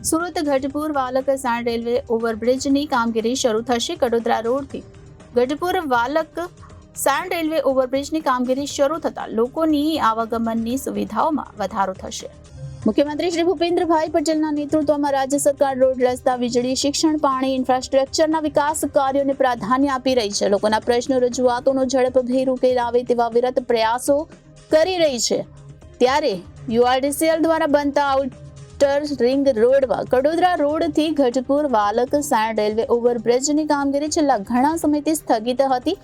સુરત ગઢપુર વાલક સાણ રેલવે ઓવરબ્રિજની કામગીરી શરૂ થશે. કડોદરા રોડથી ગઢપુર વાલક સાણ રેલવે ઓવરબ્રિજની કામગીરી શરૂ થતાં લોકોની આવાગમનની સુવિધાઓમાં વધારો થશે. મુખ્યમંત્રી શ્રી ભૂપેન્દ્રભાઈ પટેલના નેતૃત્વમાં રાજ્ય સરકાર રોડ, રસ્તા, વીજળી, શિક્ષણ, પાણી, ઇન્ફ્રાસ્ટ્રક્ચરના વિકાસ કાર્યોને પ્રાધાન્ય આપી રહી છે. લોકોના પ્રશ્નો, રજૂઆતોનો ઝડપભેર ઉકેલ આવે તેવા વિરત પ્રયાસો કરી રહી છે. ત્યારે યુઆરડીસીએલ દ્વારા બનતા આઉટર રિંગ રોડમાં કડોદરા રોડથી ગઢપુર વાલક સાણ રેલવે ઓવરબ્રિજની કામગીરી છેલ્લા ઘણા સમયથી સ્થગિત હતી,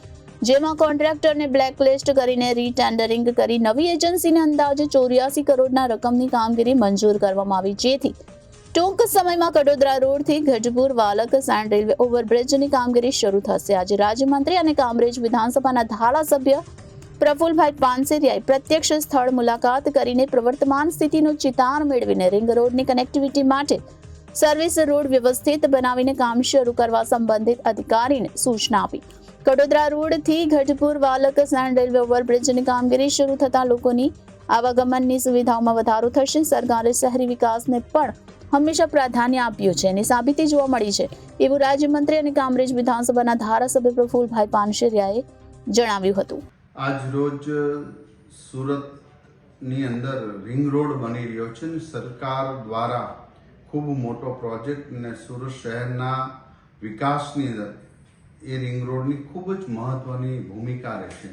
જેમાં કોન્ટ્રાક્ટરને બ્લેકલિસ્ટ કરીને રીટેન્ડરિંગ કરી નવી એજન્સીને અંદાજે 84 કરોડના રકમની કામગીરી મંજૂર કરવામાં આવી, જેથી ટૂંક સમયમાં કડોદરા રોડથી ગઢપુર વાલક સાણ રેલવે ઓવરબ્રિજની કામગીરી શરૂ થશે. આજે રાજ્યમંત્રી અને કામરેજ વિધાનસભાના ધારાસભ્ય પ્રફુલભાઈ પાનસેરિયાએ પ્રત્યક્ષ સ્થળ મુલાકાત કરીને પ્રવર્તમાન સ્થિતિનો ચિતાર મેળવીને રિંગ રોડની કનેક્ટિવિટી માટે સર્વિસ રોડ વ્યવસ્થિત બનાવીને કામ શરૂ કરવા સંબંધિત અધિકારીને સૂચના આપી. કડોદરા રોડથી ગઢપુર વાલક સાણ રેલવે ઓવરબ્રિજની કામગીરી શરૂ થતાં લોકોની આવાગમનની સુવિધાઓમાં વધારો થશે. સરકારે શહેરી વિકાસને પણ હંમેશા પ્રાધાન્ય આપ્યું છે એની સાબિતી જોવા મળી છે, એવું રાજ્યમંત્રી અને કામરેજ વિધાનસભાના ધારાસભ્ય પ્રફુલભાઈ પાનસેરિયાએ જણાવ્યું હતું. આજ રોજ સુરતની અંદર રિંગ રોડ બની રહ્યો છે. સરકાર દ્વારા ખૂબ મોટો પ્રોજેક્ટ અને સુરત શહેરના વિકાસની અંદર એ રિંગ રોડની ખૂબ જ મહત્વની ભૂમિકા રહેશે.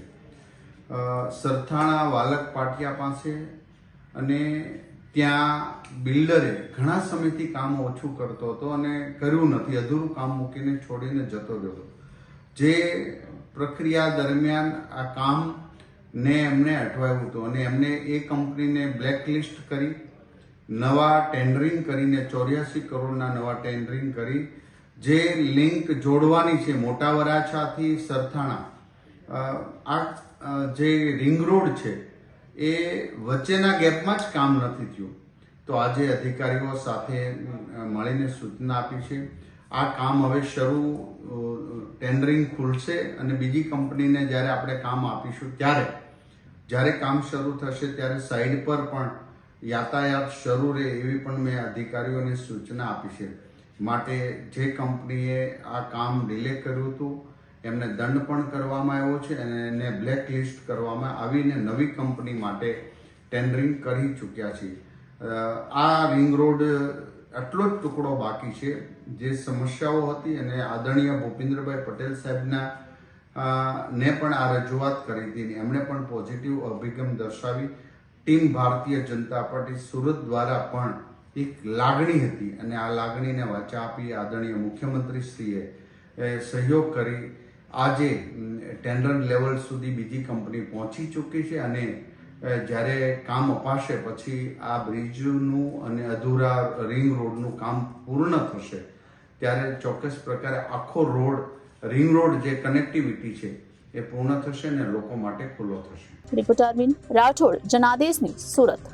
સરથાણા વાલક પાટિયા પાસે અને ત્યાં બિલ્ડરે ઘણા સમયથી કામ ઓછું કરતો હતો અને કર્યું નથી, અધૂરું કામ મૂકીને છોડીને જતો રહ્યો. જે પ્રક્રિયા દરમિયાન આ કામને એમણે અટવાયું હતું અને એમને એ કંપનીને બ્લેકલિસ્ટ કરી નવા ટેન્ડરિંગ કરીને 84 કરોડના નવા ટેન્ડરિંગ કરી જે લિંક જોડવાની છે મોટા વરાછાથી સરથાણા, આ જે રિંગ રોડ છે એ વચ્ચેના ગેપમાં જ કામ નથી થયું. તો આજે અધિકારીઓ સાથે મળીને સૂચના આપી છે. આ કામ હવે શરૂ ટેન્ડરિંગ ખુલશે અને બીજી કંપનીને જ્યારે આપણે કામ આપીશું જ્યારે કામ શરૂ થશે ત્યારે સાઈડ પર પણ યાતાયાત શરૂ રહે એવી પણ મેં અધિકારીઓને સૂચના આપી છે. માટે જે કંપનીએ આ કામ ડિલે કર્યું હતું એમને દંડ પણ કરવામાં આવ્યો છે અને એને બ્લેકલિસ્ટ કરવામાં આવીને નવી કંપની માટે ટેન્ડરિંગ કરી ચૂક્યા છે. આ રિંગ રોડ આટલો જ ટુકડો બાકી છે. જે સમસ્યાઓ હતી અને આદરણીય ભૂપેન્દ્રભાઈ પટેલ સાહેબના ને પણ આ રજૂઆત કરી હતી, એમણે પણ પોઝિટિવ અભિગમ દર્શાવી. ટીમ ભારતીય જનતા પાર્ટી સુરત દ્વારા પણ એક લાગણી હતી અને આ લાગણીને વાચા આપી આદરણીય મુખ્યમંત્રીશ્રીએ સહયોગ કરી આજે ટેન્ડર લેવલ સુધી બીજી કંપની પહોંચી ચૂકી છે અને જ્યારે કામ અપાશે પછી આ બ્રિજનું અને અધૂરા રિંગ રોડનું કામ પૂર્ણ થશે ત્યારે ચોક્કસ પ્રકારે આખો રોડ રિંગ રોડ જે કનેક્ટિવિટી છે એ પૂર્ણ થશે અને લોકો માટે ખુલ્લો થશે. Reporter Arvind Rathod, Janadesh news, Surat.